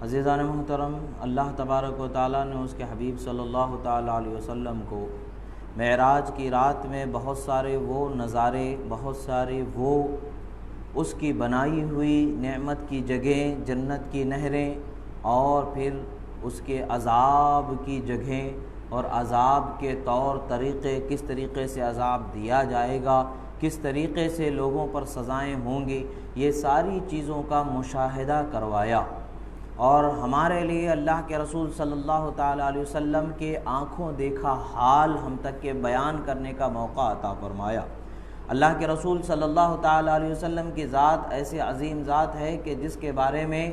عزیزان محترم، اللہ تبارک و تعالیٰ نے اس کے حبیب صلی اللہ تعالیٰ علیہ وسلم کو معراج کی رات میں بہت سارے وہ نظارے، بہت سارے وہ اس کی بنائی ہوئی نعمت کی جگہیں، جنت کی نہریں، اور پھر اس کے عذاب کی جگہیں اور عذاب کے طور طریقے، کس طریقے سے عذاب دیا جائے گا، کس طریقے سے لوگوں پر سزائیں ہوں گی، یہ ساری چیزوں کا مشاہدہ کروایا، اور ہمارے لیے اللہ کے رسول صلی اللہ تعالیٰ علیہ وسلم کے آنکھوں دیکھا حال ہم تک کے بیان کرنے کا موقع عطا فرمایا۔ اللہ کے رسول صلی اللہ تعالیٰ علیہ وسلم کی ذات ایسے عظیم ذات ہے کہ جس کے بارے میں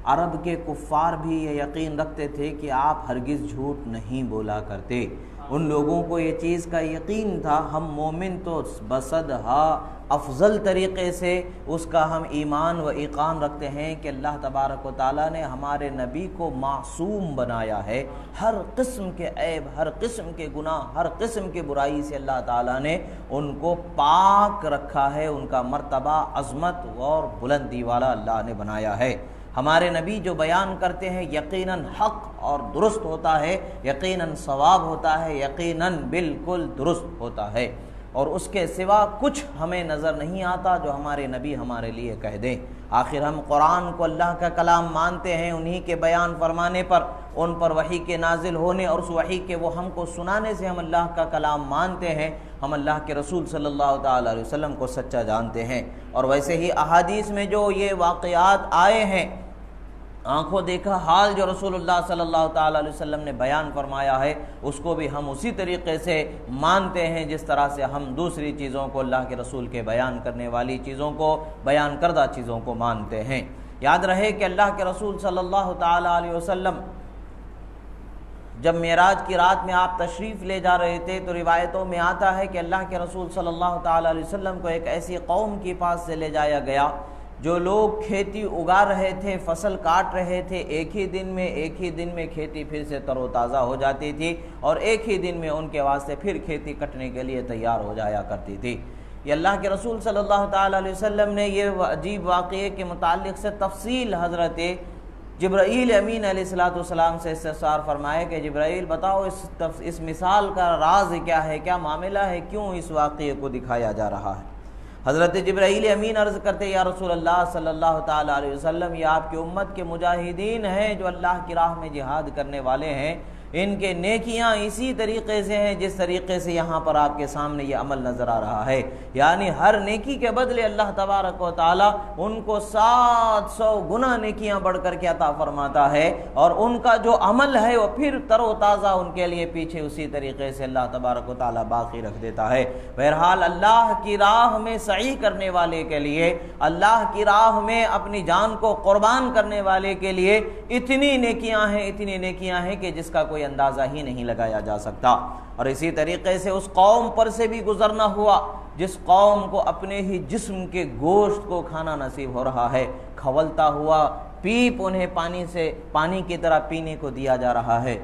عرب کے کفار بھی یہ یقین رکھتے تھے کہ آپ ہرگز جھوٹ نہیں بولا کرتے۔ ان لوگوں کو یہ چیز کا یقین تھا، ہم مومن تو بصدہا افضل طریقے سے اس کا ہم ایمان و ایقان رکھتے ہیں کہ اللہ تبارک و تعالیٰ نے ہمارے نبی کو معصوم بنایا ہے، ہر قسم کے عیب، ہر قسم کے گناہ، ہر قسم کے برائی سے اللہ تعالیٰ نے ان کو پاک رکھا ہے، ان کا مرتبہ عظمت اور بلندی والا اللہ نے بنایا ہے۔ ہمارے نبی جو بیان کرتے ہیں یقیناً حق اور درست ہوتا ہے، یقیناً ثواب ہوتا ہے، یقیناً بالکل درست ہوتا ہے، اور اس کے سوا کچھ ہمیں نظر نہیں آتا جو ہمارے نبی ہمارے لیے کہہ دیں۔ آخر ہم قرآن کو اللہ کا کلام مانتے ہیں، انہی کے بیان فرمانے پر، ان پر وحی کے نازل ہونے اور اس وحی کے وہ ہم کو سنانے سے ہم اللہ کا کلام مانتے ہیں، ہم اللہ کے رسول صلی اللہ تعالیٰ علیہ وسلم کو سچا جانتے ہیں۔ اور ویسے ہی احادیث میں جو یہ واقعات آئے ہیں، آنکھوں دیکھا حال جو رسول اللہ صلی اللہ تعالیٰ علیہ وسلم نے بیان فرمایا ہے، اس کو بھی ہم اسی طریقے سے مانتے ہیں جس طرح سے ہم دوسری چیزوں کو، اللہ کے رسول کے بیان کرنے والی چیزوں کو، بیان کردہ چیزوں کو مانتے ہیں۔ یاد رہے کہ اللہ کے رسول صلی اللہ تعالیٰ علیہ وسلم جب معراج کی رات میں آپ تشریف لے جا رہے تھے تو روایتوں میں آتا ہے کہ اللہ کے رسول صلی اللہ تعالیٰ علیہ وسلم کو ایک ایسی قوم کے پاس سے لے جایا گیا جو لوگ کھیتی اگا رہے تھے، فصل کاٹ رہے تھے، ایک ہی دن میں کھیتی پھر سے تر و تازہ ہو جاتی تھی، اور ایک ہی دن میں ان کے واسطے پھر کھیتی کٹنے کے لیے تیار ہو جایا کرتی تھی۔ یہ اللہ کے رسول صلی اللہ تعالیٰ علیہ وسلم نے یہ عجیب واقعے کے متعلق سے تفصیل حضرت جبرائیل امین علیہ السلام سے استفسار فرمائے کہ جبرائیل بتاؤ اس مثال کا راز کیا ہے، کیا معاملہ ہے، کیوں اس واقعے کو دکھایا جا رہا ہے؟ حضرت جبرائیل امین عرض کرتے یا رسول اللہ صلی اللہ تعالیٰ علیہ وسلم، یہ آپ کی امت کے مجاہدین ہیں جو اللہ کی راہ میں جہاد کرنے والے ہیں، ان کے نیکیاں اسی طریقے سے ہیں جس طریقے سے یہاں پر آپ کے سامنے یہ عمل نظر آ رہا ہے، یعنی ہر نیکی کے بدلے اللہ تبارک و تعالیٰ ان کو 700 گنا نیکیاں بڑھ کر کے عطا فرماتا ہے، اور ان کا جو عمل ہے وہ پھر تر و تازہ ان کے لیے پیچھے اسی طریقے سے اللہ تبارک و تعالیٰ باقی رکھ دیتا ہے۔ بہرحال اللہ کی راہ میں سعی کرنے والے کے لیے، اللہ کی راہ میں اپنی جان کو قربان کرنے والے کے لیے اتنی نیکیاں ہیں کہ جس کا کوئی اندازہ ہی نہیں لگایا جا سکتا۔ اور اسی طریقے سے اس قوم پر سے بھی گزرنا ہوا جس قوم کو اپنے ہی جسم کے گوشت کو کھانا نصیب ہو رہا ہے، کھولتا ہوا پیپ انہیں پانی کی طرح پینے کو دیا جا رہا ہے۔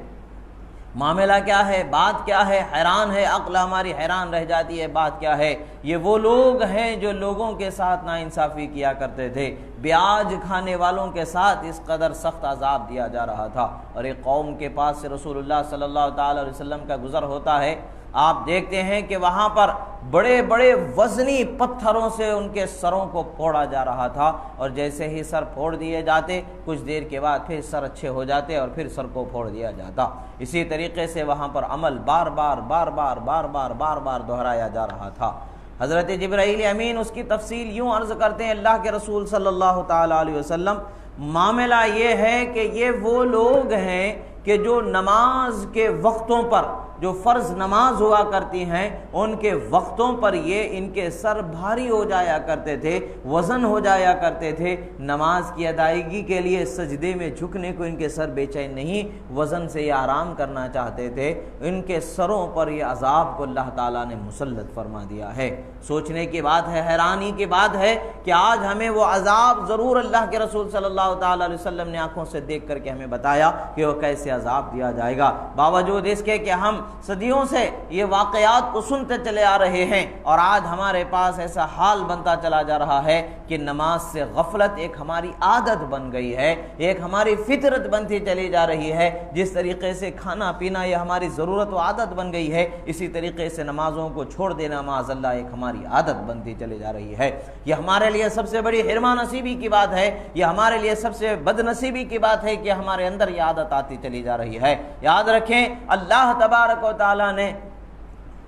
معاملہ کیا ہے، بات کیا ہے، حیران ہے، عقل ہماری حیران رہ جاتی ہے، بات کیا ہے۔ یہ وہ لوگ ہیں جو لوگوں کے ساتھ ناانصافی کیا کرتے تھے، بیاج کھانے والوں کے ساتھ اس قدر سخت عذاب دیا جا رہا تھا، اور ایک قوم کے پاس سے رسول اللہ صلی اللہ تعالی علیہ وسلم کا گزر ہوتا ہے۔ آپ دیکھتے ہیں کہ وہاں پر بڑے بڑے وزنی پتھروں سے ان کے سروں کو پھوڑا جا رہا تھا، اور جیسے ہی سر پھوڑ دیے جاتے کچھ دیر کے بعد پھر سر اچھے ہو جاتے اور پھر سر کو پھوڑ دیا جاتا۔ اسی طریقے سے وہاں پر عمل بار بار دہرایا جا رہا تھا۔ حضرت جبرائیل امین اس کی تفصیل یوں عرض کرتے ہیں اللہ کے رسول صلی اللہ تعالیٰ علیہ وسلم، معاملہ یہ ہے کہ یہ وہ لوگ ہیں کہ جو نماز کے وقتوں پر، جو فرض نماز ہوا کرتی ہیں ان کے وقتوں پر یہ ان کے سر بھاری ہو جایا کرتے تھے، وزن ہو جایا کرتے تھے، نماز کی ادائیگی کے لیے سجدے میں جھکنے کو ان کے سر بے چین نہیں، وزن سے یہ آرام کرنا چاہتے تھے، ان کے سروں پر یہ عذاب کو اللہ تعالیٰ نے مسلط فرما دیا ہے۔ سوچنے کی بات ہے، حیرانی کی بات ہے کہ آج ہمیں وہ عذاب ضرور اللہ کے رسول صلی اللہ تعالی علیہ وسلم نے آنکھوں سے دیکھ کر کے ہمیں بتایا کہ وہ کیسے عذاب دیا جائے گا، باوجود اس کے کہ ہم صدیوں سے یہ واقعات کو سنتے چلے آ رہے ہیں، اور آج ہمارے پاس ایسا حال بنتا چلا جا رہا ہے کہ نماز سے غفلت ایک ہماری عادت بن گئی ہے، ایک ہماری فطرت بنتی چلی جا رہی ہے۔ جس طریقے سے کھانا پینا یہ ہماری ضرورت و عادت بن گئی ہے، اسی طریقے سے نمازوں کو چھوڑ دینا معاذ اللہ ایک ہماری عادت بنتی چلی جا رہی ہے۔ یہ ہمارے لیے سب سے بڑی حرمہ نصیبی کی بات ہے، یہ ہمارے لیے سب سے بد نصیبی کی بات ہے کہ ہمارے اندر یہ عادت آتی چلی جا رہی ہے۔ یاد رکھیں، اللہ تبارک و تعالی نے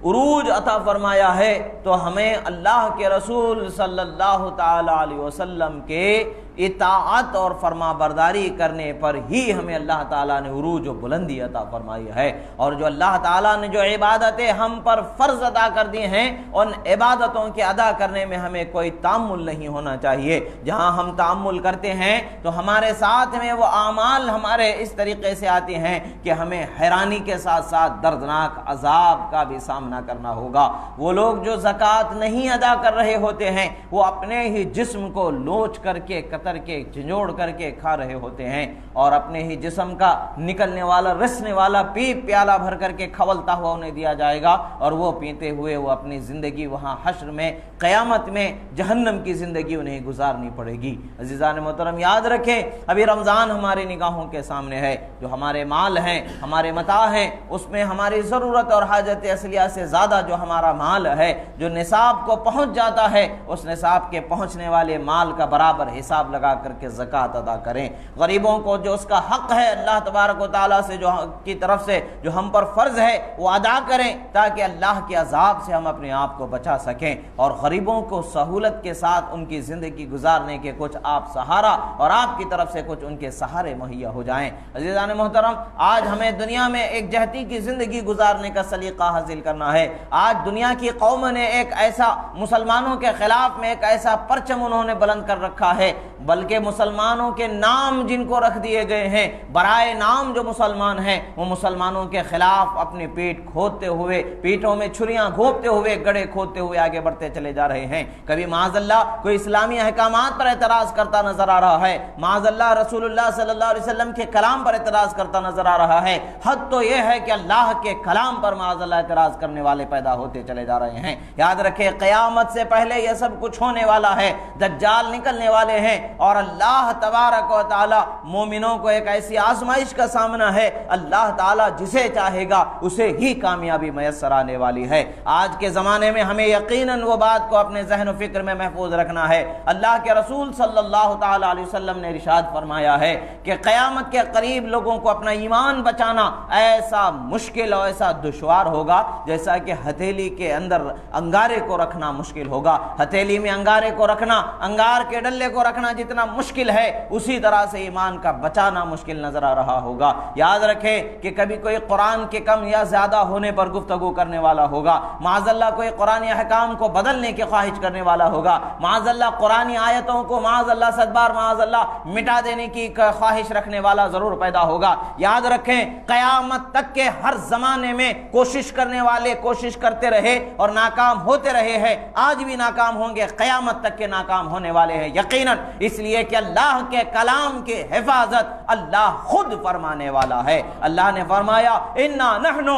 عروج عطا فرمایا ہے تو ہمیں اللہ کے رسول صلی اللہ تعالی علیہ وسلم کے اطاعت اور فرما برداری کرنے پر ہی ہمیں اللہ تعالیٰ نے عروج و بلندی عطا فرمائی ہے، اور جو اللہ تعالیٰ نے جو عبادتیں ہم پر فرض ادا کر دی ہیں ان عبادتوں کے ادا کرنے میں ہمیں کوئی تعمل نہیں ہونا چاہیے۔ جہاں ہم تعمل کرتے ہیں تو ہمارے ساتھ میں وہ اعمال ہمارے اس طریقے سے آتے ہیں کہ ہمیں حیرانی کے ساتھ ساتھ دردناک عذاب کا بھی سامنا کرنا ہوگا۔ وہ لوگ جو زکوٰۃ نہیں ادا کر رہے ہوتے ہیں وہ اپنے ہی جسم کو لوچ کر کے کے جھنجھوڑ کر کے کھا رہے ہوتے ہیں، اور اپنے ہی جسم کا نکلنے والا رسنے والا پیپ پیالہ بھر کر کے کھولتا ہوا انہیں دیا جائے گا، اور وہ پیتے ہوئے وہ اپنی زندگی وہاں حشر میں قیامت میں جہنم کی زندگی انہیں گزارنی پڑے گی۔ عزیزان محترم، یاد رکھیں ابھی رمضان ہماری نگاہوں کے سامنے ہے، جو ہمارے مال ہیں، ہمارے متاع ہیں، اس میں ہماری ضرورت اور حاجت اصلیہ سے زیادہ جو ہمارا مال ہے جو نصاب کو پہنچ جاتا ہے، اس نصاب کے پہنچنے والے مال کا برابر حساب لگا کر کے زکوٰۃ ادا کریں۔ غریبوں کو جو اس کا حق ہے اللہ تبارک و تعالیٰ سے جو کی طرف سے جو ہم پر فرض ہے وہ ادا کریں، تاکہ اللہ کے عذاب سے ہم اپنے آپ کو بچا سکیں، اور غریبوں کو سہولت کے ساتھ ان کی زندگی گزارنے کے کچھ آپ سہارا اور آپ کی طرف سے کچھ ان کے سہارے مہیا ہو جائیں۔ عزیزان محترم، آج ہمیں دنیا میں ایک جہتی کی زندگی گزارنے کا سلیقہ حاصل کرنا ہے۔ آج دنیا کی قوم نے ایک ایسا مسلمانوں کے خلاف میں ایک ایسا پرچم انہوں نے بلند کر رکھا ہے، بلکہ مسلمانوں کے نام جن کو رکھ دیے گئے ہیں، برائے نام جو مسلمان ہیں، وہ مسلمانوں کے خلاف اپنے پیٹ کھودتے ہوئے، پیٹوں میں چھریاں گھونپتے ہوئے، گڑھے کھودتے ہوئے آگے بڑھتے چلے جا رہے ہیں۔ کبھی معاذ اللہ کوئی اسلامی احکامات پر اعتراض کرتا نظر آ رہا ہے، معاذ اللہ رسول اللہ صلی اللہ علیہ وسلم کے کلام پر اعتراض کرتا نظر آ رہا ہے۔ حد تو یہ ہے کہ اللہ کے کلام پر معاذ اللہ اعتراض کرنے والے پیدا ہوتے چلے جا رہے ہیں۔ یاد رکھیں، قیامت سے پہلے یہ سب کچھ ہونے والا ہے، دجال نکلنے والے ہیں، اور اللہ تبارک و تعالی مومنوں کو ایک ایسی آزمائش کا سامنا ہے، اللہ تعالیٰ جسے چاہے گا اسے ہی کامیابی میسر آنے والی ہے۔ آج کے زمانے میں ہمیں یقیناً وہ بات کو اپنے ذہن و فکر میں محفوظ رکھنا ہے۔ اللہ کے رسول صلی اللہ تعالی علیہ وسلم نے ارشاد فرمایا ہے کہ قیامت کے قریب لوگوں کو اپنا ایمان بچانا ایسا مشکل اور ایسا دشوار ہوگا جیسا کہ ہتھیلی کے اندر انگارے کو رکھنا مشکل ہوگا۔ ہتھیلی میں انگارے کو رکھنا، انگار کے ڈلے کو رکھنا جتنا مشکل ہے، اسی طرح سے ایمان کا بچانا مشکل نظر آ رہا ہوگا۔ یاد رکھیں کہ کبھی کوئی قرآن کے کم یا زیادہ ہونے پر گفتگو کرنے والا ہوگا، معاذ اللہ کوئی قرآن احکام کو بدلنے کی خواہش کرنے والا ہوگا، معاذ اللہ قرآن آیتوں کو معاذ اللہ صد بار معاذ اللہ مٹا دینے کی خواہش رکھنے والا ضرور پیدا ہوگا۔ یاد رکھیں، قیامت تک کے ہر زمانے میں کوشش کرنے والے کوشش کرتے رہے اور ناکام ہوتے رہے ہیں، آج بھی ناکام ہوں گے، قیامت تک کے ناکام ہونے والے ہیں یقیناً، اس لیے کہ اللہ کے کلام کی حفاظت اللہ خود فرمانے والا ہے۔ اللہ نے فرمایا انا نحن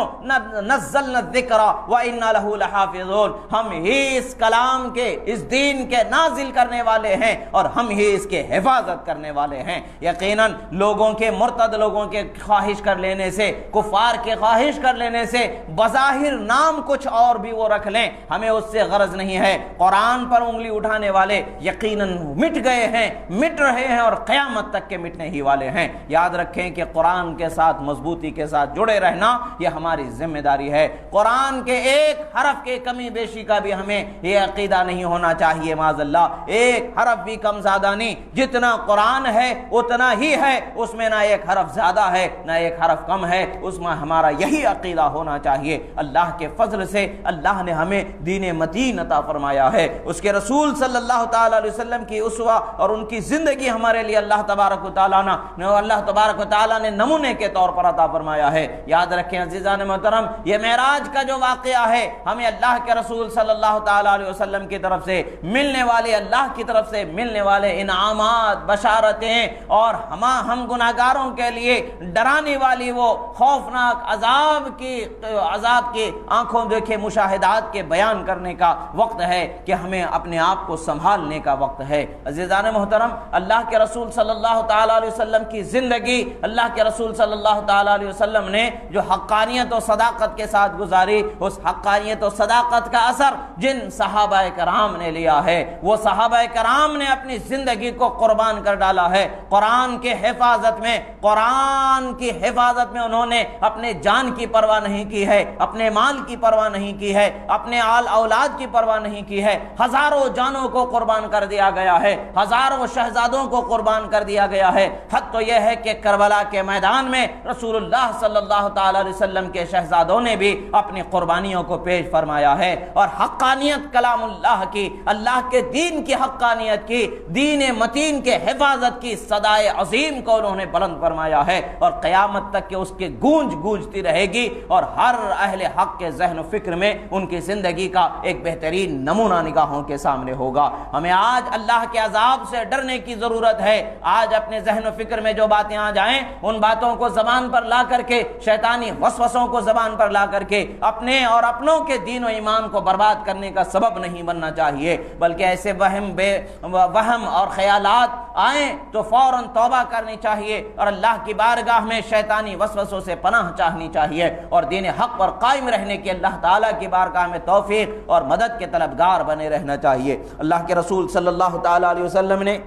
نزلنا الذکر وانا له لحافظون، ہم ہی اس کلام کے، اس دین کے نازل کرنے والے ہیں اور ہم ہی اس کے حفاظت کرنے والے ہیں۔ یقیناً لوگوں کے، مرتد لوگوں کے خواہش کر لینے سے، کفار کے خواہش کر لینے سے بظاہر نام کچھ اور بھی وہ رکھ لیں، ہمیں اس سے غرض نہیں ہے۔ قرآن پر انگلی اٹھانے والے یقیناً مٹ گئے ہیں، مٹ رہے ہیں اور قیامت تک کے مٹنے ہی والے ہیں۔ یاد رکھیں کہ قرآن کے ساتھ مضبوطی کے ساتھ جڑے رہنا یہ ہماری ذمہ داری ہے۔ قرآن کے ایک حرف کے کمی بیشی کا بھی ہمیں یہ عقیدہ نہیں ہونا چاہیے، معاذ اللہ ایک حرف بھی کم زیادہ نہیں، جتنا قرآن ہے اتنا ہی ہے، اس میں نہ ایک حرف زیادہ ہے نہ ایک حرف کم ہے، اس میں ہمارا یہی عقیدہ ہونا چاہیے۔ اللہ کے فضل سے اللہ نے ہمیں دین متین عطا فرمایا ہے، اس کے رسول صلی اللہ تعالی علیہ وسلم کی اسوہ اور اور ان کی زندگی ہمارے لیے اللہ تبارک و تعالیٰ نے نمونے کے طور پر عطا فرمایا ہے۔ یاد رکھیں عزیزان محترم، یہ معراج کا جو واقعہ ہے ہمیں اللہ کے رسول صلی اللہ تعالیٰ علیہ وسلم کی طرف سے ملنے والے، اللہ کی طرف سے ملنے والے انعامات، بشارتیں اور ہم گناہگاروں کے لیے ڈرانے والی وہ خوفناک عذاب کی آنکھوں دیکھے مشاہدات کے بیان کرنے کا وقت ہے کہ ہمیں اپنے آپ کو سنبھالنے کا وقت ہے۔ عزیزان محترم، اللہ کے رسول صلی اللہ تعالیٰ علیہ وسلم کی زندگی، اللہ کے رسول صلی اللہ تعالیٰ علیہ وسلم نے جو حقانیت و صداقت کے ساتھ گزاری، اس حقانیت و صداقت کا اثر جن صحابہ کرام نے لیا ہے، وہ صحابہ کرام نے اپنی زندگی کو قربان کر ڈالا ہے۔ قرآن کی حفاظت میں انہوں نے اپنے جان کی پرواہ نہیں کی ہے، اپنے مال کی پرواہ نہیں کی ہے، اپنے آل اولاد کی پرواہ نہیں کی ہے۔ ہزاروں جانوں کو قربان کر دیا گیا ہے، ہزاروں شہزادوں کو قربان کر دیا گیا ہے۔ حد تو یہ ہے کہ کربلا کے میدان میں رسول اللہ صلی اللہ تعالیٰ علیہ وسلم کے شہزادوں نے بھی اپنی قربانیوں کو پیش فرمایا ہے، اور حقانیت کلام اللہ کی، اللہ کے دین کی حقانیت کی، دین متین کے حفاظت کی صدائے عظیم کو انہوں نے بلند فرمایا ہے، اور قیامت تک کہ اس کی گونجتی رہے گی، اور ہر اہل حق کے ذہن و فکر میں ان کی زندگی کا ایک بہترین نمونہ نگاہوں کے سامنے ہوگا۔ ہمیں آج اللہ کے عذاب سے ڈرنے کی ضرورت ہے۔ آج اپنے ذہن و فکر میں جو باتیں آ جائیں، ان باتوں کو زبان پر لا کر کے، شیطانی وسوسوں کو زبان پر لا کر کے اپنے اور اپنوں کے دین و ایمان کو برباد کرنے کا سبب نہیں بننا چاہیے، بلکہ ایسے وہم اور خیالات آئیں تو فوراً توبہ کرنی چاہیے، اور اللہ کی بارگاہ میں شیطانی وسوسوں سے پناہ چاہنی چاہیے، اور دین حق پر قائم رہنے کی اللہ تعالیٰ کی بارگاہ میں توفیق اور مدد کے طلبگار بنے رہنا چاہیے۔ اللہ کے رسول صلی اللہ تعالیٰ علیہ وسلم نے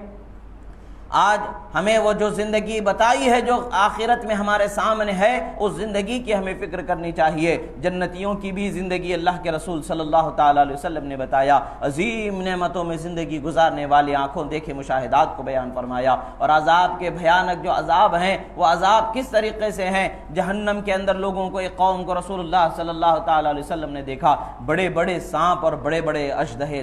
آج ہمیں وہ جو زندگی بتائی ہے جو آخرت میں ہمارے سامنے ہے، اس زندگی کی ہمیں فکر کرنی چاہیے۔ جنتیوں کی بھی زندگی اللہ کے رسول صلی اللہ تعالیٰ علیہ وسلم نے بتایا، عظیم نعمتوں میں زندگی گزارنے والی آنکھوں دیکھے مشاہدات کو بیان فرمایا، اور عذاب کے بھیانک جو عذاب ہیں وہ عذاب کس طریقے سے ہیں۔ جہنم کے اندر لوگوں کو، ایک قوم کو رسول اللہ صلی اللہ تعالیٰ علیہ وسلم نے دیکھا، بڑے بڑے سانپ اور بڑے بڑے اژدہے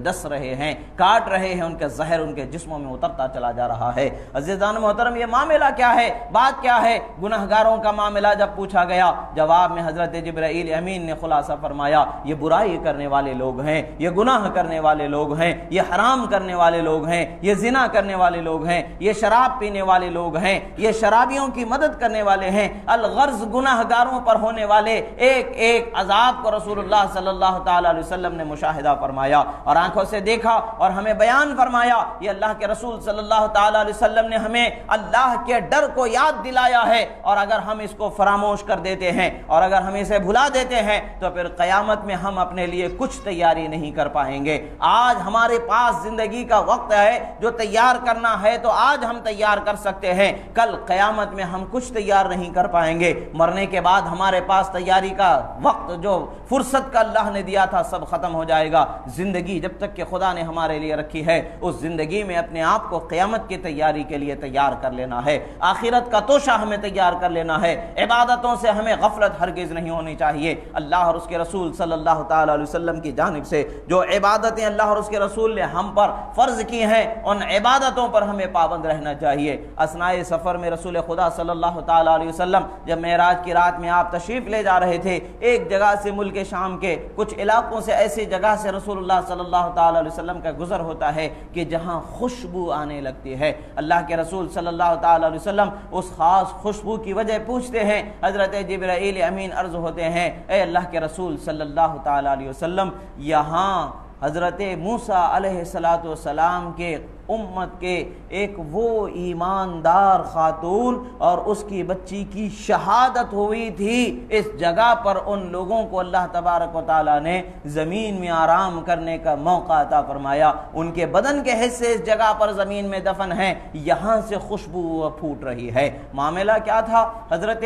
ڈس رہے ہیں، کاٹ رہے ہیں، ان کا زہر ان کے جسموں میں اترتا چلا جا رہا ہے۔ عزیزان محترم، یہ معاملہ کیا ہے، بات کیا ہے؟ گناہگاروں کا معاملہ جب پوچھا گیا، جواب میں حضرت جبرائیل امین نے خلاصہ فرمایا، یہ برائی کرنے والے لوگ ہیں، یہ گناہ کرنے والے لوگ ہیں، یہ حرام کرنے والے لوگ ہیں، یہ زنا کرنے والے لوگ ہیں، یہ شراب پینے والے لوگ ہیں، یہ شرابیوں کی مدد کرنے والے ہیں۔ الغرض گناہگاروں پر ہونے والے ایک ایک عذاب کو رسول اللہ صلی اللہ تعالی علیہ وسلم نے مشاہدہ فرمایا اور آنکھوں سے دیکھا اور ہمیں بیان فرمایا۔ یہ اللہ کے رسول صلی اللہ تعالی علیہ وسلم نے ہمیں اللہ کے ڈر کو یاد دلایا ہے، اور اگر ہم اس کو فراموش کر دیتے ہیں اور اگر ہم اسے بھلا دیتے ہیں تو پھر قیامت میں ہم اپنے لیے کچھ تیاری نہیں کر پائیں گے۔ آج ہمارے پاس زندگی کا وقت ہے، جو تیار کرنا ہے تو آج ہم تیار کر سکتے ہیں، کل قیامت میں ہم کچھ تیار نہیں کر پائیں گے۔ مرنے کے بعد ہمارے پاس تیاری کا وقت، جو فرصت کا اللہ نے دیا تھا، سب ختم ہو جائے گا۔ زندگی جب تک کہ خدا نے ہمارے لیے رکھی ہے، اس زندگی میں اپنے آپ کو قیامت کی تیاری کے لیے تیار کر لینا ہے، آخرت کا توشہ ہمیں تیار کر لینا ہے۔ عبادتوں سے ہمیں غفلت ہرگز نہیں ہونی چاہیے۔ اللہ اور اس کے رسول صلی اللہ تعالی علیہ وسلم کی جانب سے جو عبادتیں اللہ اور اس کے رسول نے ہم پر فرض کی ہیں، ان عبادتوں پر ہمیں پابند رہنا چاہیے۔ اثناء سفر میں رسول خدا صلی اللہ تعالی علیہ وسلم جب معراج کی رات میں آپ تشریف لے جا رہے تھے، ایک جگہ سے، ملک شام کے کچھ علاقوں سے، ایسی جگہ سے رسول اللہ صلی اللہ تعالی علیہ وسلم کا گزر ہوتا ہے کہ جہاں خوشبو آنے لگتی ہے۔ اللہ کے رسول صلی اللہ تعالی علیہ وسلم اس خاص خوشبو کی وجہ پوچھتے ہیں، حضرت جبرائیل امین عرض ہوتے ہیں، اے اللہ کے رسول صلی اللہ تعالی علیہ وسلم، یہاں حضرت موسیٰ علیہ السلام کے امت کے ایک وہ ایماندار خاتون اور اس کی بچی کی شہادت ہوئی تھی۔ اس جگہ پر ان لوگوں کو اللہ تبارک و تعالیٰ نے زمین میں آرام کرنے کا موقع عطا فرمایا۔ ان کے بدن کے حصے اس جگہ پر زمین میں دفن ہیں، یہاں سے خوشبو پھوٹ رہی ہے۔ معاملہ کیا تھا؟ حضرت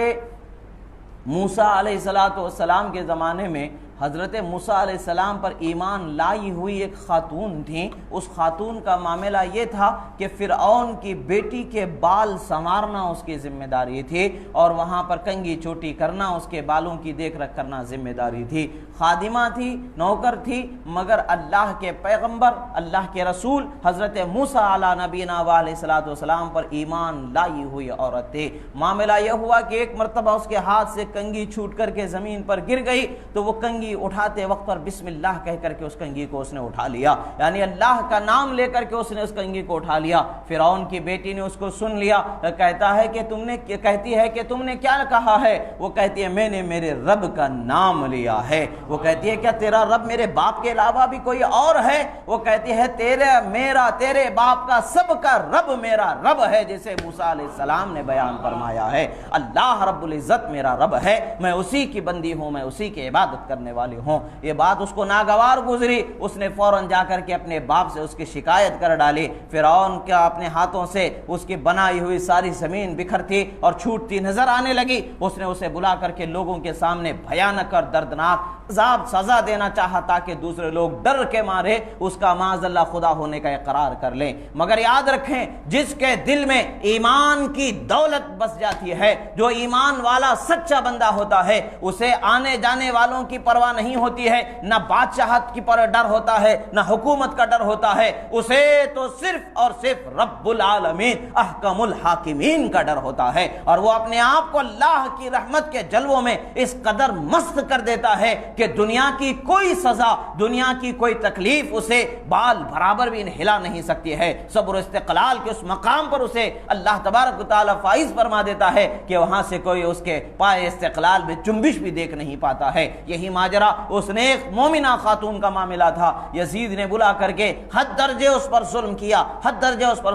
موسیٰ علیہ السلام کے زمانے میں حضرت موسیٰ علیہ السلام پر ایمان لائی ہوئی ایک خاتون تھیں. اس خاتون کا معاملہ یہ تھا کہ فرعون کی بیٹی کے بال سنوارنا اس کی ذمہ داری تھی اور وہاں پر کنگھی چوٹی کرنا، اس کے بالوں کی دیکھ رکھ کرنا ذمہ داری تھی. خادمہ تھی، نوکر تھی، مگر اللہ کے پیغمبر، اللہ کے رسول حضرت موسیٰ علیہ نبینا علیہ الصلوۃ والسلام پر ایمان لائی ہوئی عورت تھی. معاملہ یہ ہوا کہ ایک مرتبہ اس کے ہاتھ سے کنگھی چھوٹ کر کے زمین پر گر گئی تو وہ کنگھی اٹھاتے وقت پر بسم اللہ کہہ کر کے اس کنگھی کو اس نے اٹھا لیا، یعنی اللہ کا نام لے کر کے اس نے اس کنگھی کو اٹھا لیا. فرعون کی بیٹی نے اس کو سن لیا، کہتی ہے کہ تم نے کیا کہا ہے؟ وہ کہتی ہے میں نے میرے رب کا نام لیا ہے. وہ کہتی ہے کیا تیرا رب میرے باپ کے علاوہ بھی کوئی اور ہے؟ وہ کہتی ہے تیرے باپ کا سب کا رب میرا رب ہے، جسے موسیٰ علیہ السلام نے بیان فرمایا ہے. اللہ رب العزت میرا رب ہے، میں اسی کی بندی ہوں، میں اسی کی عبادت کرنے والی ہوں. یہ بات اس کو ناگوار گزری، اس نے فوراً جا کر کے اپنے باپ سے اس کی شکایت کر ڈالی. فرعون کا اپنے ہاتھوں سے اس کی بنائی ہوئی ساری زمین بکھرتی اور چھوٹتی نظر آنے لگی. اس نے اسے بلا کر کے لوگوں کے سامنے بھیانک اور دردناک عذاب سزا دینا چاہا تاکہ دوسرے لوگ ڈر کے مارے اس کا معاذ اللہ خدا ہونے کا اقرار کر لیں. مگر یاد رکھیں، جس کے دل میں ایمان کی دولت بس جاتی ہے، جو ایمان والا سچا بندہ ہوتا ہے، اسے آنے جانے والوں کی پرواہ نہیں ہوتی ہے، نہ بادشاہت کی ڈر ہوتا ہے، نہ حکومت کا ڈر ہوتا ہے. اسے تو صرف اور صرف رب العالمین احکم الحاکمین کا ڈر ہوتا ہے، اور وہ اپنے آپ کو اللہ کی رحمت کے جلووں میں اس قدر مست کر دیتا ہے کہ دنیا کی کوئی سزا، دنیا کی کوئی تکلیف اسے بال برابر بھی ہلا نہیں سکتی ہے. صبر و استقلال کے اس مقام پر اسے اللہ تبارک و تعالی فائز فرما دیتا ہے کہ وہاں سے کوئی اس کے پائے استقلال میں جنبش بھی دیکھ نہیں پاتا ہے. یہی ماجرا اس نے ایک مومنہ خاتون کا معاملہ تھا. یزید نے بلا کر کے حد درجے اس پر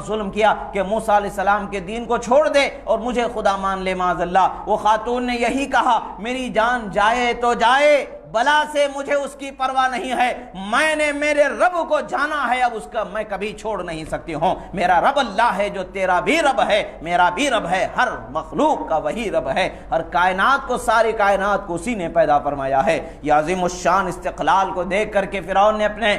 ظلم کیا کہ موسیٰ علیہ السلام کے دین کو چھوڑ دے اور مجھے خدا مان لے معاذ اللہ. وہ خاتون نے یہی کہا میری جان جائے تو جائے، بلا سے مجھے اس کی پرواہ نہیں ہے، میں نے میرے رب کو جانا ہے، اب اس کا میں کبھی چھوڑ نہیں سکتی ہوں. میرا رب اللہ ہے جو تیرا بھی رب ہے، میرا بھی رب ہے، ہر مخلوق کا وہی رب ہے، ہر کائنات کو، ساری کائنات کو اسی نے پیدا فرمایا ہے. یہ عظیم الشان استقلال کو دیکھ کر کے فرعون نے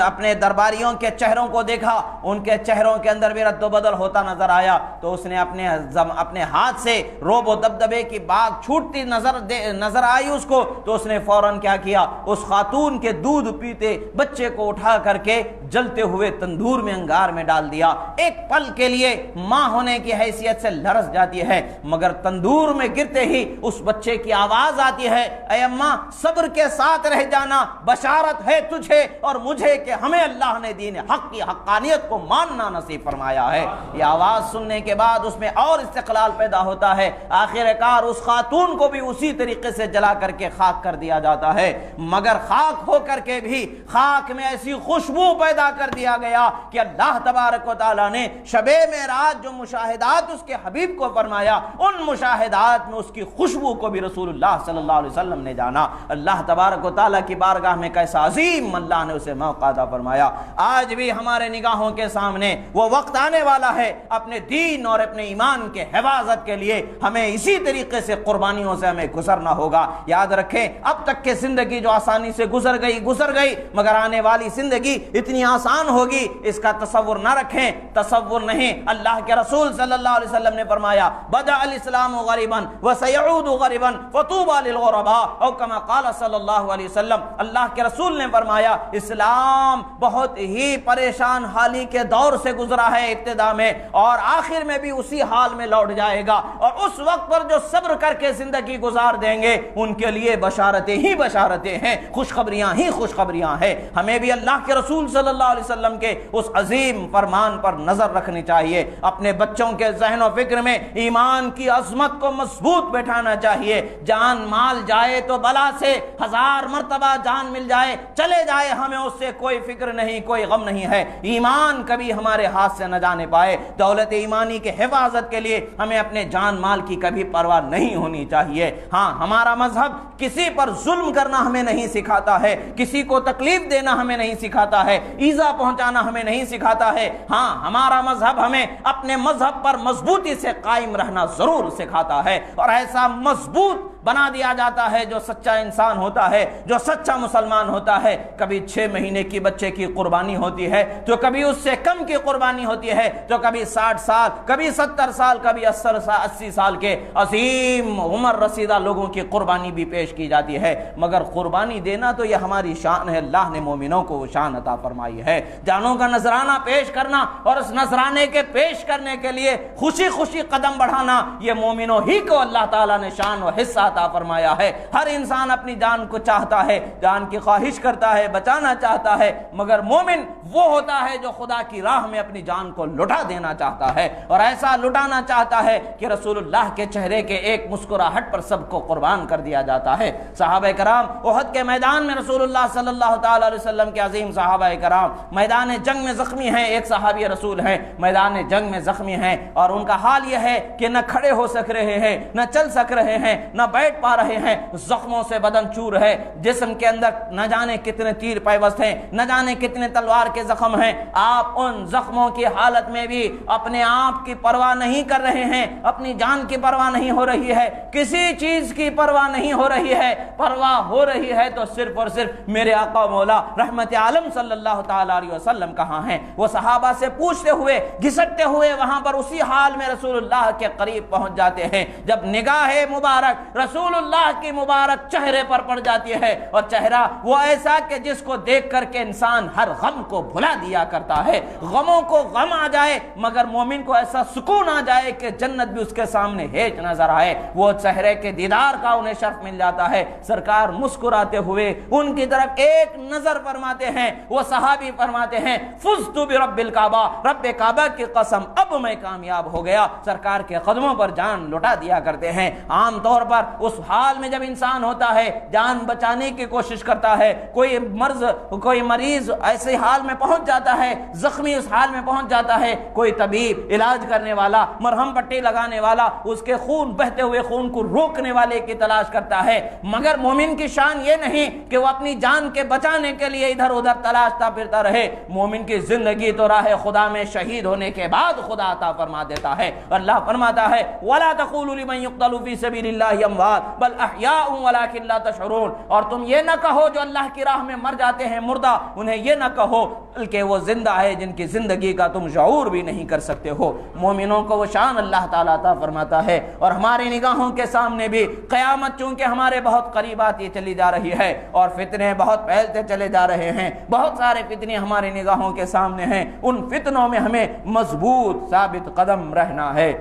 اپنے درباریوں کے چہروں کو دیکھا، ان کے چہروں کے اندر بھی رد و بدل ہوتا نظر آیا تو اس نے اپنے ہاتھ سے روب و دبدبے کی باغ چھوٹتی نظر آئی اس کو، تو اس نے فوراً کیا کیا، اس خاتون کے دودھ پیتے بچے کو اٹھا کر کے جلتے ہوئے تندور میں انگار میں ڈال دیا. ایک پل کے لیے ماں ہونے کی حیثیت سے لرز جاتی ہے، مگر تندور میں گرتے ہی اس بچے کی آواز آتی ہے اے اماں صبر کے ساتھ رہ جانا، بشارت ہے تجھے اور مجھے کہ ہمیں اللہ نے دین حق کی حقانیت کو ماننا نصیب فرمایا ہے. یہ آواز سننے کے بعد اس میں اور استقلال پیدا ہوتا ہے. آخر کار اس خاتون کو بھی اسی طریقے سے جلا کر کے خاک کر دیا جاتا ہے، مگر خاک ہو کر کے بھی خاک میں ایسی خوشبو پیدا کر دیا گیا کہ اللہ تبارک و تعالیٰ نے شب معراج جو مشاہدات اس کے حبیب کو فرمایا، ان مشاہدات میں اس کی خوشبو کو بھی رسول اللہ صلی اللہ علیہ وسلم نے جانا. اللہ تبارک و تعالیٰ کی بارگاہ میں کیسا عظیم اللہ نے اسے موقع عطا فرمایا. آج بھی ہمارے نگاہوں کے سامنے وہ وقت آنے والا ہے، اپنے دین اور اپنے ایمان کے حفاظت کے لیے ہمیں اسی طریقے سے قربانیوں سے ہمیں گزرنا ہوگا. یاد رکھیں اب تک کہ زندگی جو آسانی سے گزر گئی، مگر آنے والی زندگی اتنی آسان ہوگی اس کا تصور نہ رکھیں، تصور نہیں. اللہ کے رسول صلی اللہ علیہ وسلم نے فرمایا بدأ الاسلام غریبا وسيعود غریبا فطوبى للغرباء، او کما قال صلی اللہ علیہ وسلم. اللہ کے رسول نے فرمایا اسلام بہت ہی پریشان حالی کے دور سے گزرا ہے ابتدا میں، اور آخر میں بھی اسی حال میں لوٹ جائے گا، اور اس وقت پر جو صبر کر کے زندگی گزار دیں گے ان کے لیے بشارتیں ہی بشارتیں ہیں، خوشخبریاں ہی خوشخبریاں ہیں. ہمیں بھی اللہ کے رسول صلی اللہ علیہ وسلم کے اس عظیم فرمان پر نظر رکھنی چاہیے. اپنے بچوں کے ذہن و فکر میں ایمان کی عظمت کو مضبوط بٹھانا چاہیے. جان مال جائے تو بلا سے 1000 مرتبہ جان مل جائے چلے جائے، ہمیں اس سے کوئی فکر نہیں، کوئی غم نہیں ہے. ایمان کبھی ہمارے ہاتھ سے نہ جانے پائے. دولت ایمانی کے حفاظت کے لیے ہمیں اپنے جان مال کی کبھی پرواہ نہیں ہونی چاہیے. ہاں ہمارا مذہب کسی پر ظلم کرنا ہمیں نہیں سکھاتا ہے، کسی کو تکلیف دینا ہمیں نہیں سکھاتا ہے، ایذا پہنچانا ہمیں نہیں سکھاتا ہے. ہاں ہمارا مذہب ہمیں اپنے مذہب پر مضبوطی سے قائم رہنا ضرور سکھاتا ہے، اور ایسا مضبوط بنا دیا جاتا ہے جو سچا انسان ہوتا ہے، جو سچا مسلمان ہوتا ہے۔ کبھی 6 مہینے کی بچے کی قربانی ہوتی ہے تو کبھی اس سے کم کی قربانی ہوتی ہے، تو کبھی 60 سال، کبھی 70 سال، کبھی 80 سال کے عظیم عمر رسیدہ لوگوں کی قربانی بھی پیش کی جاتی ہے۔ مگر قربانی دینا تو یہ ہماری شان ہے، اللہ نے مومنوں کو وہ شان عطا فرمائی ہے۔ جانوں کا نذرانہ پیش کرنا اور اس نذرانے کے پیش کرنے کے لیے خوشی خوشی قدم بڑھانا، یہ مومنوں ہی کو اللہ تعالیٰ نے شان و حصہ عطا فرمایا ہے۔ ہر انسان اپنی جان کو چاہتا ہے، جان کی خواہش کرتا ہے، بچانا چاہتا ہے، مگر مومن وہ ہوتا ہے جو خدا کی راہ میں اپنی جان کو لٹا دینا چاہتا ہے، اور ایسا لٹانا چاہتا ہے کہ رسول اللہ کے چہرے کے ایک مسکراہٹ پر سب کو قربان کر دیا جاتا ہے۔ صحابہ کرام احد کے میدان میں رسول اللہ صلی اللہ تعالی علیہ وسلم کے عظیم صحابہ کرام میدان جنگ میں زخمی ہیں، ایک صحابی رسول ہیں میدان جنگ میں زخمی ہیں، اور ان کا حال یہ ہے کہ نہ کھڑے ہو سک رہے ہیں، نہ چل سک رہے ہیں، نہ بیٹھ پا رہے ہیں، زخموں سے بدن چور ہے، جسم کے اندر نہ جانے کتنے تیر پیوست ہیں، نہ جانے کتنے تلوار کے زخم ہیں۔ آپ ان زخموں کی حالت میں بھی اپنے آپ کی پرواہ نہیں کر رہے ہیں، اپنی جان کی پرواہ نہیں ہو رہی ہے، کسی چیز کی پرواہ نہیں ہو رہی ہے۔ پرواہ ہو رہی ہے تو صرف اور صرف میرے آقا مولا رحمت عالم صلی اللہ تعالی علیہ وسلم کہاں ہیں۔ وہ صحابہ سے پوچھتے ہوئے، گھسٹتے ہوئے وہاں پر اسی حال میں رسول اللہ کے قریب پہنچ جاتے ہیں۔ جب نگاہ مبارک رسول اللہ کی مبارک چہرے پر پڑ جاتی ہے، اور چہرہ وہ ایسا کہ جس کو دیکھ کر کے انسان ہر غم کو بھلا دیا کرتا ہے، غموں کو غم آ جائے مگر مومن کو ایسا سکون آ جائے کہ جنت بھی اس کے سامنے ہیچ نظر آئے، وہ چہرے کے دیدار کا انہیں شرف مل جاتا ہے۔ سرکار مسکراتے ہوئے ان کی طرف ایک نظر فرماتے ہیں، وہ صحابی فرماتے ہیں فزت برب الکعبہ، رب کعبہ کی قسم اب میں کامیاب ہو گیا۔ سرکار کے قدموں پر جان لٹا دیا کرتے ہیں۔ عام طور پر اس حال میں جب انسان ہوتا ہے، جان بچانے کی کوشش کرتا ہے، کوئی مریض ایسے حال میں پہنچ جاتا ہے، زخمی اس حال میں پہنچ جاتا ہے، کوئی طبیب علاج کرنے والا، مرہم پٹی لگانے والا، اس کے خون بہتے ہوئے خون کو روکنے والے کی تلاش کرتا ہے۔ مگر مومن کی شان یہ نہیں کہ وہ اپنی جان کے بچانے کے لیے ادھر ادھر تلاشتا پھرتا رہے۔ مومن کی زندگی تو راہ خدا میں شہید ہونے کے بعد خدا عطا فرما دیتا ہے۔ اللہ فرماتا ہے وَلَا تَقُولُوا لِمَنْ يُقْتَلُ فِي سَبِيلِ اللَّهِ أَمْوَاتٌ بَلْ أَحْيَاءٌ وَلَكِنْ لَا تَشْعُرُونَ، اور تم یہ نہ کہو جو اللہ کی راہ میں مر جاتے ہیں مردہ، انہیں یہ نہ کہو بلکہ وہ زندہ ہے جن کی زندگی کا تم شعور بھی نہیں کر سکتے ہو۔ مومنوں کو وہ شان اللہ تعالیٰ عطا فرماتا ہے۔ اور ہماری نگاہوں کے سامنے بھی قیامت چونکہ ہمارے بہت قریب آتی چلی جا رہی ہے، اور فتنے بہت پھیلتے چلے جا رہے ہیں، بہت سارے فتنے ہماری نگاہوں کے سامنے ہیں، ان فتنوں میں ہمیں مضبوط ثابت قدم رہنا ہے۔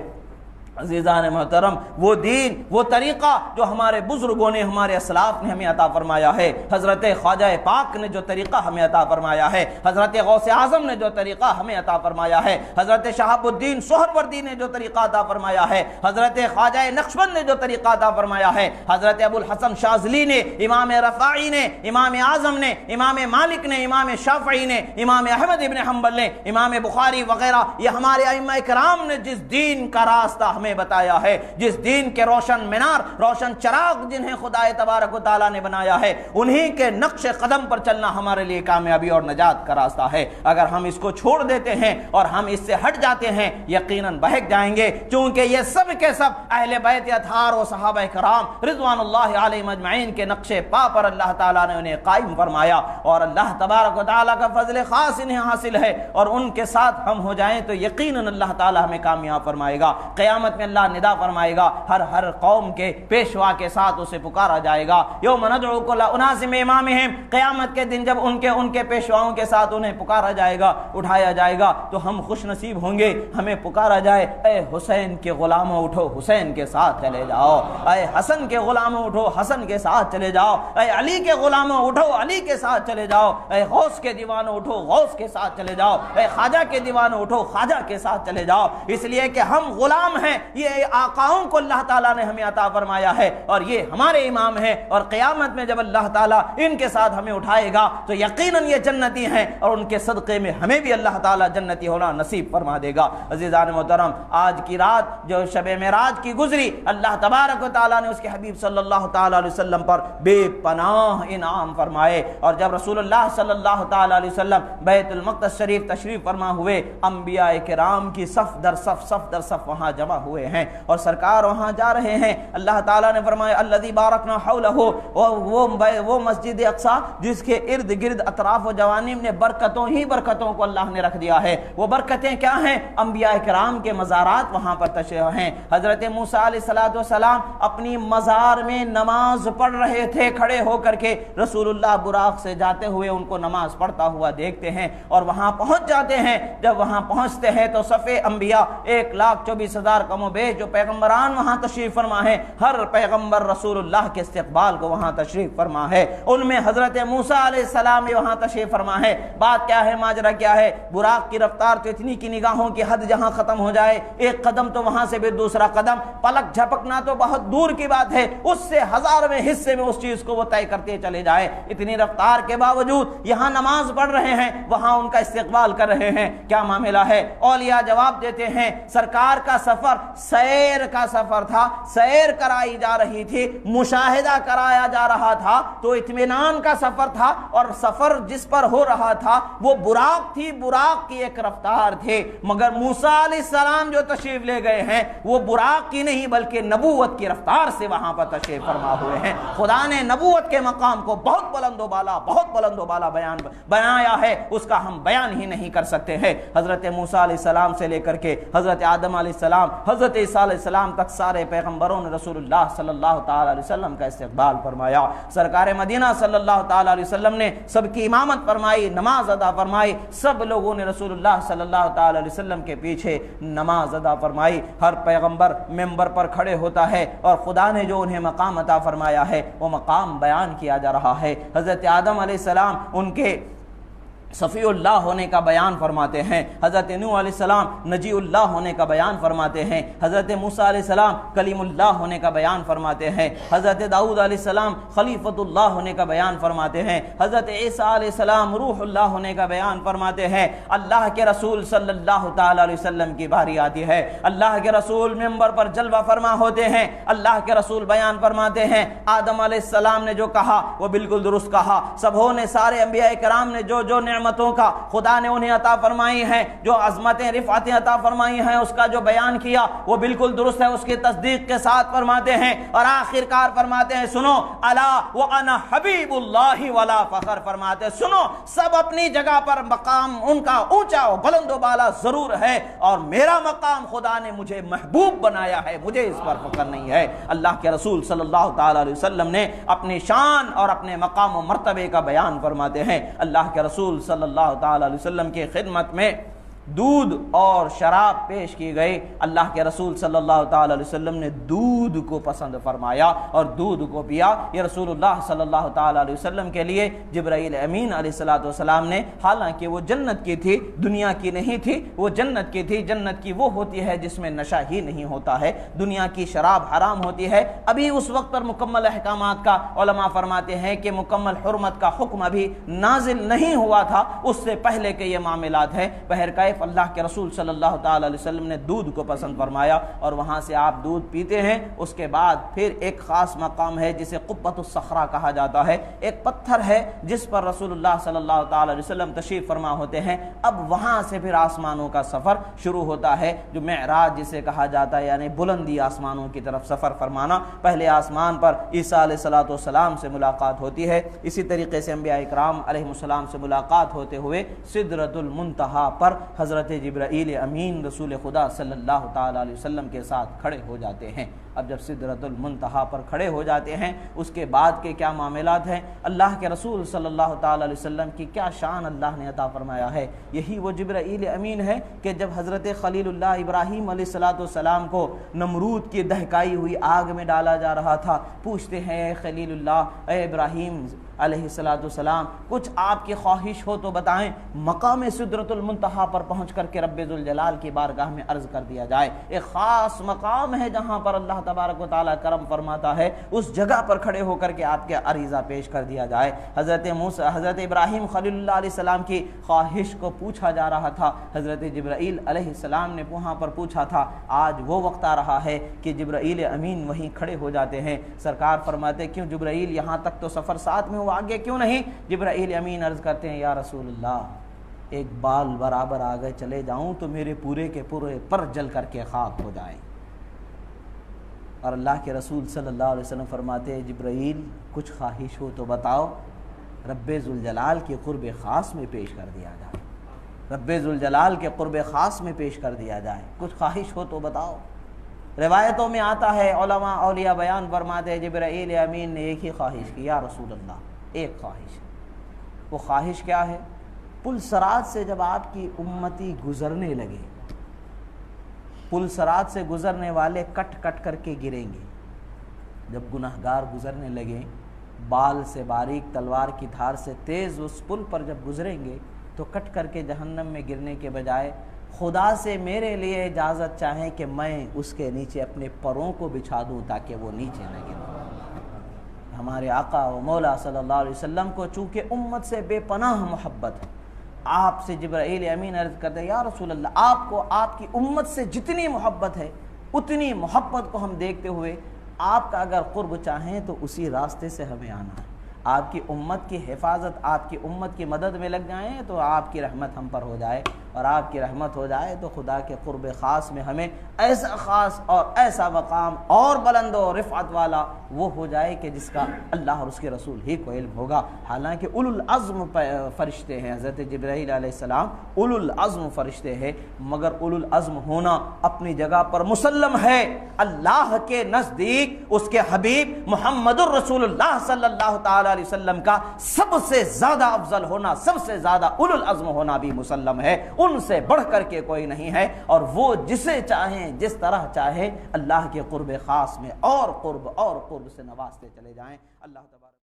عزیزان محترم، وہ دین، وہ طریقہ جو ہمارے بزرگوں نے، ہمارے اسلاف نے ہمیں عطا فرمایا ہے، حضرت خواجہ پاک نے جو طریقہ ہمیں عطا فرمایا ہے، حضرت غوث اعظم نے جو طریقہ ہمیں عطا فرمایا ہے، حضرت شہاب الدین سہروردی نے جو طریقہ عطا فرمایا ہے، حضرت خواجہ نقشبند نے جو طریقہ عطا فرمایا ہے، حضرت ابو الحسن شاذلی نے، امام رفاعی نے، امام اعظم نے، امام مالک نے، امام شافعی نے، امام احمد ابن حنبل نے، امام بخاری وغیرہ، یہ ہمارے ائمہ کرام نے جس دین کا راستہ ہمیں بتایا ہے، جس دین کے روشن مینار، روشن چراغ جنہیں خدا تبارک و تعالیٰ نے بنایا ہے، انہی کے نقش قدم پر چلنا ہمارے لیے کامیابی اور نجات کا راستہ ہے۔ اگر ہم اس کو چھوڑ دیتے ہیں اور ہم اس سے ہٹ جاتے ہیں، یقیناً بہک جائیں گے، چونکہ یہ سب کے سب اہل بیت اطہار و صحابہ کرام رضوان اللہ علیہم اجمعین کے نقش پا پر اللہ تعالیٰ نے انہیں قائم فرمایا، اور اللہ تبارک و تعالیٰ کا فضل خاص انہیں حاصل ہے، اور ان کے ساتھ ہم ہو جائیں تو یقیناً اللہ تعالیٰ ہمیں کامیاب فرمائے گا۔ قیامت میں اللہ ندا فرمائے گا، ہر قوم کے پیشوا کے ساتھ اسے پکارا جائے گا، یوم ندعو کل اناس بامامہم، قیامت کے دن جب ان کے پیشواؤں کے ساتھ انہیں پکارا جائے گا، اٹھایا جائے گا، تو ہم خوش نصیب ہوں گے، ہمیں پکارا جائے اے حسین کے غلاموں اٹھو حسین کے ساتھ چلے جاؤ، اے حسن کے غلاموں اٹھو حسن کے ساتھ چلے جاؤ، اے علی کے غلاموں اٹھو علی کے ساتھ چلے جاؤ، اے غوث کے دیوانوں اٹھو غوث کے ساتھ چلے جاؤ، اے خواجہ کے دیوانوں اٹھو خواجہ کے ساتھ چلے جاؤ، اس لیے کہ ہم غلام ہیں، یہ آقاؤں کو اللہ تعالیٰ نے ہمیں عطا فرمایا ہے، اور یہ ہمارے امام ہیں، اور قیامت میں جب اللہ تعالیٰ ان کے ساتھ ہمیں اٹھائے گا تو یقیناً یہ جنتی ہیں، اور ان کے صدقے میں ہمیں بھی اللہ تعالیٰ جنتی ہونا نصیب فرما دے گا۔ عزیزان محترم، آج کی رات جو شب معراج کی گزری، اللہ تبارک و تعالیٰ نے اس کے حبیب صلی اللہ تعالیٰ علیہ وسلم پر بے پناہ انعام فرمائے، اور جب رسول اللہ صلی اللہ تعالیٰ علیہ وسلم بیت المقدس شریف تشریف فرما ہوئے، انبیاء کرام کی صف در صف وہاں جمع ہوئے، ہوئے ہیں اور سرکار وہاں جا رہے ہیں۔ اللہ تعالیٰ نے فرمایا الذی بارکنا حولہ، وہ مسجد اقصیٰ جس کے ارد گرد اطراف و جوانب نے برکتوں ہی برکتوں کو اللہ نے رکھ دیا ہے۔ وہ برکتیں کیا ہیں؟ انبیاء کرام کے مزارات وہاں پر تشریف ہیں۔ حضرت موسیٰ علیہ السلام اپنی مزار میں نماز پڑھ رہے تھے کھڑے ہو کر کے، رسول اللہ براق سے جاتے ہوئے ان کو نماز پڑھتا ہوا دیکھتے ہیں اور وہاں پہنچ جاتے ہیں۔ جب وہاں پہنچتے ہیں تو صف انبیاء 1,24,000 کم و بیش جو پیغمبران وہاں تشریف فرما ہے، ہر پیغمبر رسول اللہ کے استقبال کو وہاں تشریف فرما ہے۔ ان میں حضرت موسیٰ علیہ السلام بھی وہاں تشریف فرما ہے۔ بات کیا ہے، ماجرا کیا ہے؟ براق کی رفتار تو اتنی کی نگاہوں کی حد جہاں ختم ہو جائے، ایک قدم تو وہاں سے بھی دوسرا قدم، پلک جھپکنا تو بہت دور کی بات ہے، اس سے 1000ویں حصے میں اس چیز کو وہ طے کرتے چلے جائے۔ اتنی رفتار کے باوجود یہاں نماز پڑھ رہے ہیں، وہاں ان کا استقبال کر رہے ہیں۔ کیا معاملہ ہے؟ اولیاء جواب دیتے ہیں سرکار کا سفر سیر کا سفر تھا، سیر کرائی جا رہی تھی، مشاہدہ کرایا جا رہا تھا، تو اطمینان کا سفر تھا، اور سفر جس پر ہو رہا تھا وہ براق تھی، براق کی ایک رفتار تھی۔ مگر موسیٰ علیہ السلام جو تشریف لے گئے ہیں وہ براق کی نہیں بلکہ نبوت کی رفتار سے وہاں پر تشریف فرما ہوئے ہیں۔ خدا نے نبوت کے مقام کو بہت بلند و بالا، بہت بلند و بالا بنایا ہے، اس کا ہم بیان ہی نہیں کر سکتے ہیں۔ حضرت موسیٰ علیہ السلام سے لے کر کے حضرت آدم علیہ السلام، حضرت عیسیٰ علیہ السلام تک سارے پیغمبروں نے رسول اللہ صلی اللہ تعالی علیہ وسلم کا استقبال فرمایا۔ سرکار مدینہ صلی اللہ تعالی علیہ وسلم نے سب کی امامت فرمائی، نماز ادا فرمائی، سب لوگوں نے رسول اللہ صلی اللہ تعالی علیہ وسلم کے پیچھے نماز ادا فرمائی۔ ہر پیغمبر ممبر پر کھڑے ہوتا ہے اور خدا نے جو انہیں مقام عطا فرمایا ہے وہ مقام بیان کیا جا رہا ہے۔ حضرت آدم علیہ السلام ان کے صفی اللہ ہونے کا بیان فرماتے ہیں، حضرت نوح علیہ السلام نجی اللہ ہونے کا بیان فرماتے ہیں، حضرت موسیٰ علیہ السلام کلیم اللہ ہونے کا بیان فرماتے ہیں، حضرت داؤد علیہ السلام خلیفۃ اللہ ہونے کا بیان فرماتے ہیں، حضرت عیسیٰ علیہ السلام روح اللہ ہونے کا بیان فرماتے ہیں۔ اللہ کے رسول صلی اللہ تعالی علیہ وسلم کی باری آتی ہے، اللہ کے رسول منبر پر جلوہ فرما ہوتے ہیں، اللہ کے رسول بیان فرماتے ہیں آدم علیہ السلام نے جو کہا وہ بالکل درست کہا، سبوں نے سارے انبیاء کرام نے جو جو نعمتوں کا خدا نے انہیں عطا فرمائی ہیں، جو عظمتیں رفعتیں عطا فرمائی ہیں، اس کا جو بیان کیا وہ بالکل درست ہے، اس کی تصدیق کے ساتھ فرماتے ہیں، اور آخر کار فرماتے ہیں سنو الا وانا حبیب اللہ ولا فخر، فرماتے ہیں سنو سب اپنی جگہ پر مقام ان کا اونچا و بلند و بالا ضرور ہے، اور میرا مقام خدا نے مجھے محبوب بنایا ہے، مجھے اس پر فخر نہیں ہے۔ اللہ کے رسول صلی اللہ تعالی علیہ وسلم نے اپنی شان اور اپنے مقام و مرتبے کا بیان فرماتے ہیں۔ اللہ کے رسول صلی اللہ تعالی علیہ وسلم کی خدمت میں دودھ اور شراب پیش کی گئی، اللہ کے رسول صلی اللہ تعالی علیہ وسلم نے دودھ کو پسند فرمایا اور دودھ کو پیا۔ یہ رسول اللہ صلی اللہ تعالی علیہ وسلم کے لیے جبرائیل امین علیہ السلام نے، حالانکہ وہ جنت کی تھی، دنیا کی نہیں تھی، وہ جنت کی تھی، جنت کی وہ ہوتی ہے جس میں نشہ ہی نہیں ہوتا ہے، دنیا کی شراب حرام ہوتی ہے۔ ابھی اس وقت پر مکمل احکامات کا علماء فرماتے ہیں کہ مکمل حرمت کا حکم ابھی نازل نہیں ہوا تھا، اس سے پہلے کے یہ معاملات ہیں۔ بہرکیف اللہ کے رسول صلی اللہ تعالی علیہ وسلم نے دودھ کو پسند فرمایا، اور وہاں سے آپ دودھ پیتے ہیں۔ اس کے بعد پھر ایک خاص مقام ہے جسے قبۃ الصخرہ کہا جاتا ہے، ایک پتھر ہے جس پر رسول اللہ صلی اللہ تعالی علیہ وسلم تشریف فرما ہوتے ہیں۔ اب وہاں سے پھر آسمانوں کا سفر شروع ہوتا ہے، جو معراج جسے کہا جاتا ہے، یعنی بلندی آسمانوں کی طرف سفر فرمانا۔ پہلے آسمان پر عیسیٰ علیہ السلام سے ملاقات ہوتی ہے، اسی طریقے سے انبیاء اکرام علیہ السلام سے ملاقات ہوتے ہوئے سدرۃ المنتہا پر حضرت جبرائیل امین رسول خدا صلی اللہ تعالی علیہ وسلم کے ساتھ کھڑے ہو جاتے ہیں۔ اب جب سدرۃ المنتہا پر کھڑے ہو جاتے ہیں، اس کے بعد کے کیا معاملات ہیں، اللہ کے رسول صلی اللہ تعالی علیہ وسلم کی کیا شان اللہ نے عطا فرمایا ہے۔ یہی وہ جبرائیل امین ہے کہ جب حضرت خلیل اللہ ابراہیم علیہ السلام کو نمرود کی دہکائی ہوئی آگ میں ڈالا جا رہا تھا، پوچھتے ہیں اے خلیل اللہ، اے ابراہیم علیہ السلام، کچھ آپ کی خواہش ہو تو بتائیں، مقام سدرۃ المنتہا پر پہنچ کر کے رب ذوالجلال کی بارگاہ میں عرض کر دیا جائے۔ ایک خاص مقام ہے جہاں پر اللہ تبارک و تعالیٰ کرم فرماتا ہے، اس جگہ پر کھڑے ہو کر کے آپ کے عریضہ پیش کر دیا جائے۔ حضرت ابراہیم خلیل اللہ علیہ السلام کی خواہش کو پوچھا جا رہا تھا، حضرت جبرائیل علیہ السلام نے وہاں پر پوچھا تھا۔ آج وہ وقت آ رہا ہے کہ جبرائیل امین وہیں کھڑے ہو جاتے ہیں۔ سرکار فرماتے کیوں جبرائیل، یہاں تک تو سفر ساتھ میں ہوا، آگے کیوں نہیں؟ جبرائیل امین عرض کرتے ہیں یا رسول اللہ، ایک بال برابر آگے چلے جاؤں تو میرے پورے کے پورے پر جل کر کے خاک ہو جائیں۔ اور اللہ کے رسول صلی اللہ علیہ وسلم فرماتے ہیں جبرائیل کچھ خواہش ہو تو بتاؤ، رب ذوالجلال کے قرب خاص میں پیش کر دیا جائے، رب ذوالجلال کے قرب خاص میں پیش کر دیا جائے، کچھ خواہش ہو تو بتاؤ۔ روایتوں میں آتا ہے، علماء اولیاء بیان فرماتے ہیں جبرائیل امین نے ایک ہی خواہش کی، یا رسول اللہ ایک خواہش ہے۔ وہ خواہش کیا ہے؟ پل صراط سے جب آپ کی امتی گزرنے لگے، پل صراط سے گزرنے والے کٹ کٹ کر کے گریں گے، جب گناہگار گزرنے لگیں بال سے باریک تلوار کی دھار سے تیز اس پل پر جب گزریں گے تو کٹ کر کے جہنم میں گرنے کے بجائے خدا سے میرے لیے اجازت چاہیں کہ میں اس کے نیچے اپنے پروں کو بچھا دوں تاکہ وہ نیچے نہ گرے۔ ہمارے آقا و مولا صلی اللہ علیہ وسلم کو چونکہ امت سے بے پناہ محبت ہے، آپ سے جبرائیل امین عرض کرتے ہیں یا رسول اللہ آپ کو آپ کی امت سے جتنی محبت ہے اتنی محبت کو ہم دیکھتے ہوئے آپ کا اگر قرب چاہیں تو اسی راستے سے ہمیں آنا ہے، آپ کی امت کی حفاظت، آپ کی امت کی مدد میں لگ جائیں تو آپ کی رحمت ہم پر ہو جائے، اور آپ کی رحمت ہو جائے تو خدا کے قرب خاص میں ہمیں ایسا خاص اور ایسا مقام اور بلند و رفعت والا وہ ہو جائے کہ جس کا اللہ اور اس کے رسول ہی کو علم ہوگا۔ حالانکہ اولو العزم فرشتے ہیں، حضرت جبرائیل علیہ السلام اولو العزم فرشتے ہیں، مگر اولو العزم ہونا اپنی جگہ پر مسلم ہے، اللہ کے نزدیک اس کے حبیب محمد الرسول اللہ صلی اللہ تعالی علیہ وسلم کا سب سے زیادہ افضل ہونا، سب سے زیادہ اولو العزم ہونا بھی مسلم ہے، ان سے بڑھ کر کے کوئی نہیں ہے، اور وہ جسے چاہیں جس طرح چاہے اللہ کے قرب خاص میں اور قرب سے نوازتے چلے جائیں۔ اللہ تبارک